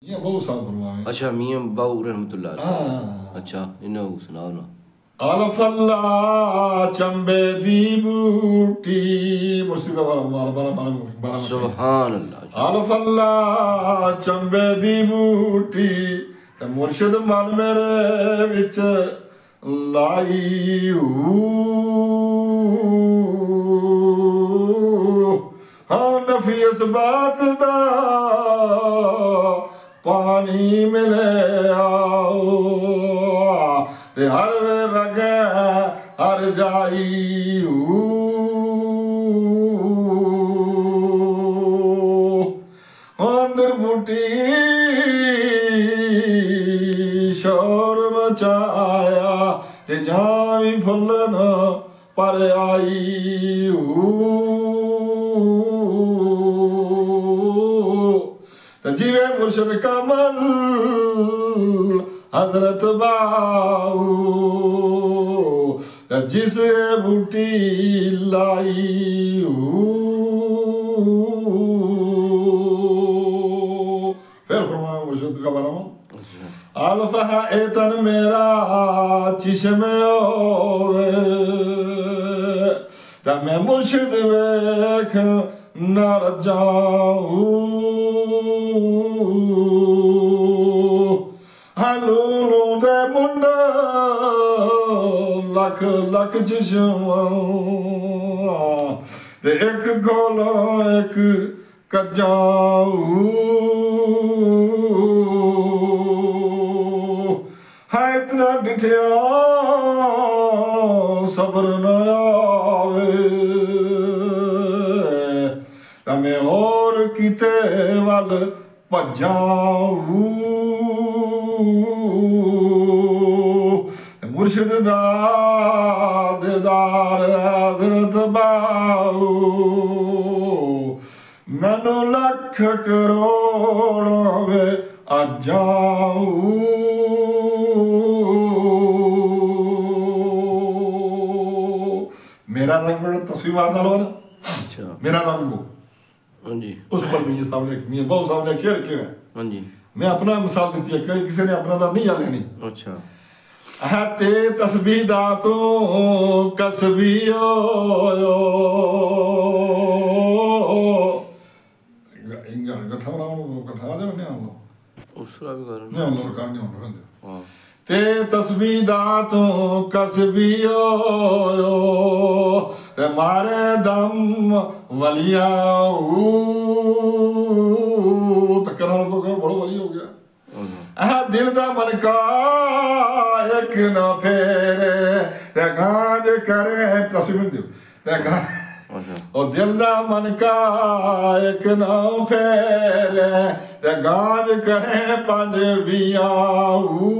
ये बहुत साल फरमाए। अच्छा मियां बाऊ रहमतुल्लाह अलैह। हाँ अच्छा इन्हें सुनाओ ना। अलफल्ला चंबे दी बूटी मुर्शिदा बारा बारा बारा सुभान अल्लाह। अलफल्ला चंबे दी बूटी ते मुर्शिद मन मेरे विच लाई हाँ नफी इस बात दा पानी मिले आओ ते हर वे रगे हर जाई अंदर बूटी शोर मचाया ते जावी फुल्लन पर आई जीवे मुर्शिद कमल हजरत बाऊ जिस बूटी लाई फिर फरमाया मुर्शिद का बारे में अलफहा एतन मेरा चिश्मे ओवे ता मैं मुर्शिद वेख न जाऊं हलूनू दे मुंडा लख लख चिश्मा ते एक गोला एक कजाऊ है इतना डिठिया सब्र न आवे तमें और किते वल भजाऊ मुर्शिद दा दीदार हज़रत बाऊ मैनू लख करोड़ वे अजाऊ मेरा रंग बड़ा तस्वीर मारना लो ना। अच्छा मेरा रंग हाँ जी उस पर मियां साहब ने मियां बाऊ साहब ने शेयर किया है। हाँ जी मैं अपना मिसाल देती है कहीं किसी ने अपना तो नहीं लेनी। अच्छा ते तस्बीह दा तो कसबियो गठा दे नहीं हम उसरा भी करो नहीं हम लोग कर नहीं हम लोग हां ते तस्बीह दा तो कसबियो ते मारे दम वलिया तकरार को बड़ो वली हो गया दिल दा मन का एक न फेरे ते गांज करे तस्वीर दियो ते गांज ओ दिल दा मन का एक न फेरे ते गांज करे पंज बियाऊ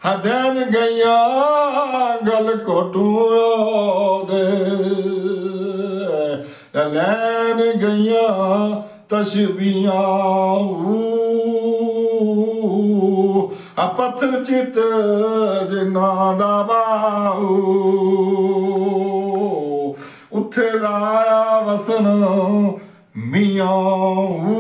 हदन गया गल कोटू दे लैन गया तशबियाऊ पत्थर चित जिन्ना दा बाऊ उथे लाया वसन मियाऊ